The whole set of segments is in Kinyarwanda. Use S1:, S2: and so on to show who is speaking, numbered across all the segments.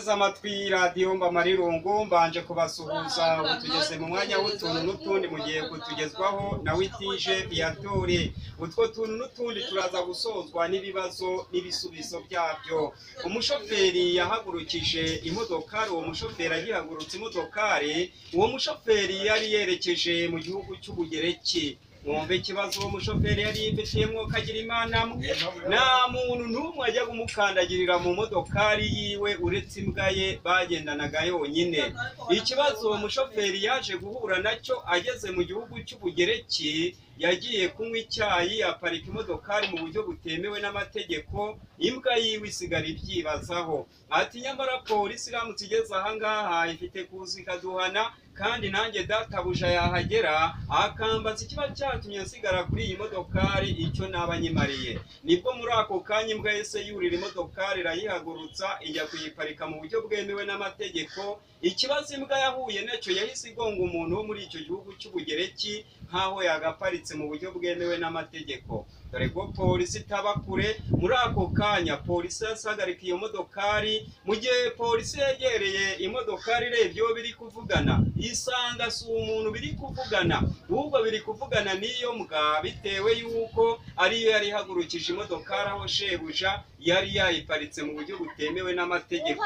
S1: muteze amatwi radiyo Mbamarirungu mbanje kubasuhuza tugeze mu mwanya w'utuntu n'utundi mugiye kutugezwaho na Witije Viatori. Utwo tuntu n'utundi turaza gusozwa n'ibibazo n'ibisubizo byabyo. Umushoferi yahagurukije imodokari, uwo mushoferi agihagurutse imodokari, uwo mushoferi yari yerekeje mu gihugu cy'Ubugereki. Mwumve ikibazo uwo mushoferi yari yifitiyemwo kagira imana nta muntu n'umwe ajya kumukandagirira mu modokari yiwe uretse imbwa ye bagendanaga yonyine. Ikibazo uwo mushoferi yaje guhura nacyo ageze mu gihugu cy'Ubugereki, yagiye kunywa icyayi aparika imodokari mu buryo butemewe n'amategeko, imbwa yiwe isigara ibyibazaho. Ati nyamara polisi iramutse igeze ahangaha ifite kuza ikaduhana, kandi nanjye databuja yahagera akambaza ikiba cyatumye nsigara kuri iyi modokari icyo naba nyimariye. Nibwo muri ako kanya imbwa yese yurira imodokari irayihagurutsa ijya kuyiparika mu buryo bwemewe n'amategeko. Ikibazo imbwa yahuye nacyo yahise igonga umuntu wo muri icyo gihugu cy'Ubugereki nkaho yagaparitse mu buryo bwemewe n'amategeko. Dore ko polisi itaba kure, muri ako kanya polisi yasagarika iyo modokari. Mu gihe polisi yegereye imodokari irebye uwo biri kuvugana, isanga si umuntu biri kuvugana, ahubwo biri kuvugana n'iyo mbwa, bitewe yuko ariyo yari ihagurukije imodokari aho shebuja yari yayiparitse mu buryo butemewe n'amategeko.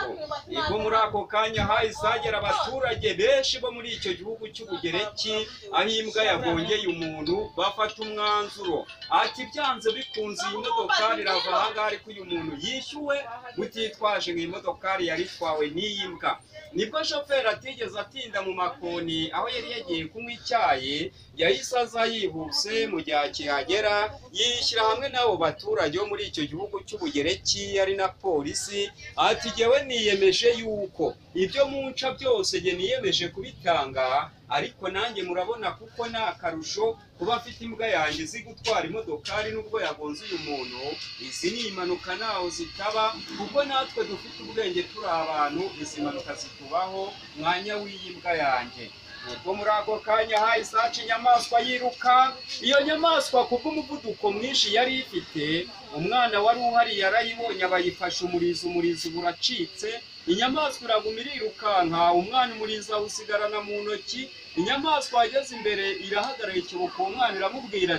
S1: Ubwo muri ako kanya hahise hagera abaturage benshi bo muri icyo gihugu cy'Ubugereki, aho imbwa yagongeye umuntu bafata umwanzuro ati byanze bikunze iyi modokari irava ahangaha ariko uyu muntu yishyuwe, mutitwaje ngo iyi modokari yari itwawe n'iyi mbwa. Nibwo shoferi atigeze atinda mu makoni aho yari yagiye kunywa icyayi, yahise aza yihuse. Mu gihe akihagera yishyira hamwe n'abo baturage bo muri icyo gihugu cy'Ubugereki ari na polisi, ati jyewe niyemeje yuko ibyo munca byose jye niyemeje kubitanga, ariko nanjye murabona kuko ni akarusho kuba afite imbwa yanjye izi gutwara imodokari nubwo yagonze uyu muntu. Izi ni impanuka ntaho zitaba, kuko natwe dufite ubwenge turi abantu, izi mpanuka zitubaho mwanya w'iyi mbwa yanjye. Ubwo muri ako kanya hahise haca inyamaswa yiruka. Iyo nyamaswa kubw'umuvuduko mwinshi yari ifite, umwana wari uhari yarayibonye abayifashe umurizo, umurizo buracitse. Inyamaswa iraguma irirukanka, umwana umurizo awusigarana mu ntoki. Inyamaswa ageze imbere irahagarara ikibuka uwo mwana iramubwira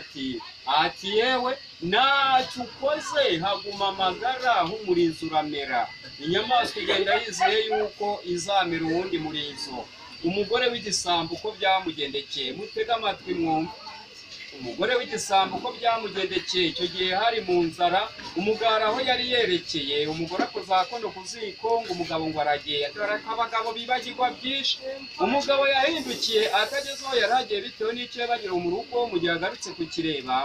S1: ati yewe ntacyo ukoze, haguma amagara nk'umurizo uramera. Inyamaswa igenda yizeye yuko izamera uwundi murizo. Umugore w'igisambo uko byamugendekeye, mutega amatwi mwumve. Umugore w'igisambo uko byamugendekeye, icyo gihe hari mu nzara, umugara aho yari yerekeye, umugore akoza akono ku ziko ngo umugabo ngo aragiye. Dore ko abagabo bibagirwa byinshi. Umugabo yahindukiye atageze aho yari agiye bitewe n'icyo yabagira mu rugo. Mu gihe agarutse kukireba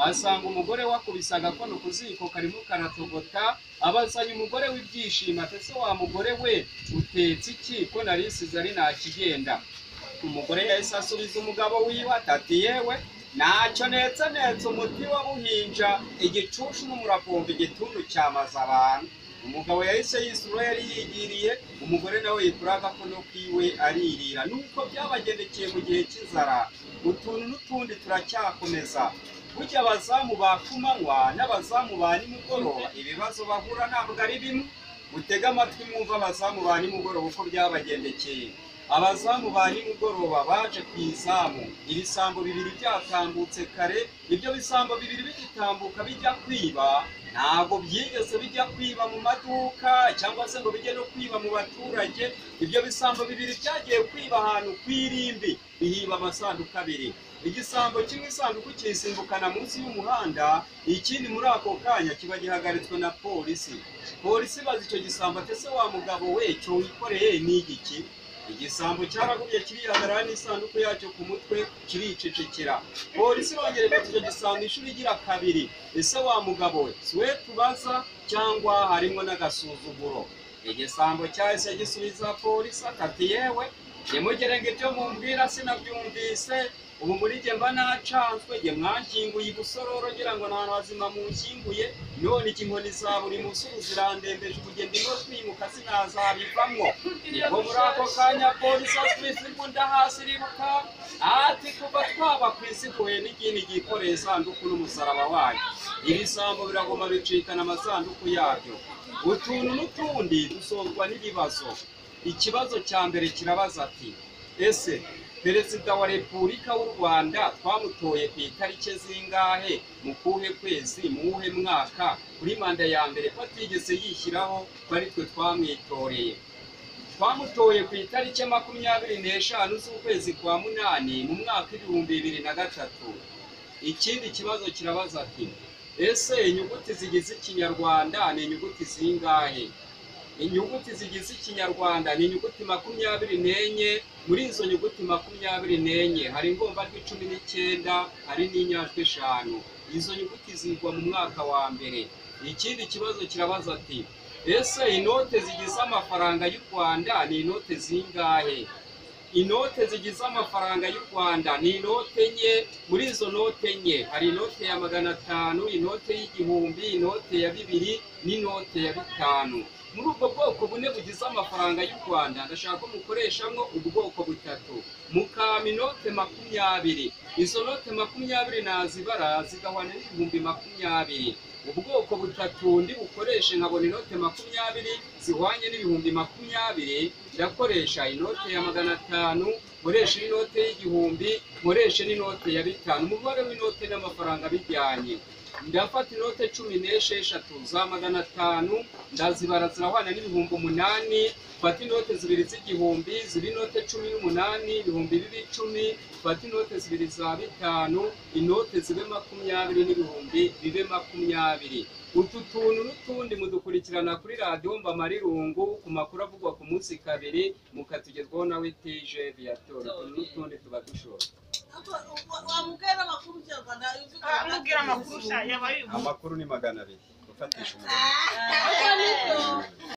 S1: asanga umugore wakubise agakono ku ziko karimo karatogota. Abazanye umugore w'ibyishimo ati ese wa mugore we utetse iki ko narisize ari ntakigenda? Umugore yahise asubiza umugabo wiwe ati yewe ntacyo netse umuti wa buhinja, igicushu n'umuravumba igitundu cyamaze abantu. Umugabo yahise yisura yari yigiriye, umugore nawe yikura agakono kiwe aririra. Nuko byabagendekeye mu gihe cy'inzara. Utuntu n'utundi turacyakomeza. Burya abazamu ba kumanywa n'abazamu ba nimugoroba ibibazo bahura ntabwo ari bimwe. Mutega amatwi mwumva abazamu ba nimugoroba uko byabagendekeye. Abazamu ba nimugoroba baje ku izamu, ibisambo bibiri byatambutse kare. Ibyo bisambo bibiri bigitambuka bijya kwiba, ntabwo byigeze bijya kwiba mu maduka cyangwa se ngo bijye no kwiba mu baturage. Ibyo bisambo bibiri byagiye kwiba ahantu ku irimbi, bihiba amasanduku abiri. Igisambo kimwe isanduku kiyisimbukana munsi y'umuhanda, ikindi muri ako kanya kiba gihagaritswe na polisi. Polisi ibaza icyo gisambo ati ese wa mugabo we cyo wikoreye ni igiki? Igisambo cyaragumye kirihagarara n'isanduku yacyo ku mutwe kiricecekera. Polisi irongera ifata icyo gisambo inshuro igira kabiri. Ese wa mugabo we si we tubaza cyangwa harimo n'agasuzuguro? Igisambo cyahise gisubiza polisi ati yewe nimugere ngo ibyo mumbwira sinabyumvise. Ubu muri jye mba nacanzwe, jye mwankinguye ibusororo ngira ngo nta hazima munshyinguye, none iki inkoni za buri musuru zirandembeje, ubugendo no kwimuka sinazabivamwo. Nibwo muri ako kanya polisi asubise imbunda hasi iriruka ati kuva twaba ku isi huye n'ikindi gikoreye isanduku n'umusaraba wayo. ibisambo biragoma bicikana amasanduku yabyo. Utuntu n'utundi dusozwa n'ibibazo. Ikibazo cya mbere kirabaza ati ese Perezida wa Repubulika w'u Rwanda twamutoye ku itariki zingahe, mu kuhe kwezi, mu wuhe mwaka, kuri manda ya mbere ko atigeze yishyiraho bari twe twamwitoreye? Twamutoye ku itariki 25 z'ukwezi kwa munani mu mwaka 2003. Ikindi kibazo kirabaza ati ese inyuguti zigize Ikinyarwanda ni inyuguti zingahe? Inyuguti zigize Ikinyarwanda ni inyuguti 24. Muri izo nyuguti 24 hari ingombajwi 19, hari n'inyajwi 5. Izo nyuguti zigwa mu mwaka wa mbere. Ikindi kibazo kirabaza ati ese inote zigize amafaranga y'u Rwanda ni inote zingahe? Inote zigize amafaranga y'u Rwanda ni inote enye. Muri izo note enye hari inote ya 500, inote y'igihumbi, inote ya 2 n'inote ya 5. Muri ubwo bwoko bune bugize amafaranga y'u Rwanda ndashaka ko mukoreshamo ubwoko butatu. Mukama inote 20. Izo note 20 nazibara zigahwana n'ibihumbi 20. Ubwoko butatu ndi bukoreshe nkabona inote 20 zihwanye n'ibihumbi 20. Ndakoresha inote ya 500, nkoresha inote y'igihumbi, nkoresha n'inote ya 5. Umubare w'inote n'amafaranga bijyanye. Ndafata inote 16 za 500 ndazibara zirahwana n'ibihumbi 8. Fata inote 2 z'igihumbi ziba inote 18, ibihumbi 10. Fata inote 2 za 5, inote zibe 20 n'ibihumbi bibe 20. Utu tuntu n'utundi mudukurikirana kuri radio Mbamar'irungu ku makuru avugwa ku munsi kabiri mukatugezwaho nawe TJ Viator. N'utundi tuba dushora amakuru ni 200 ufatisha umuntu.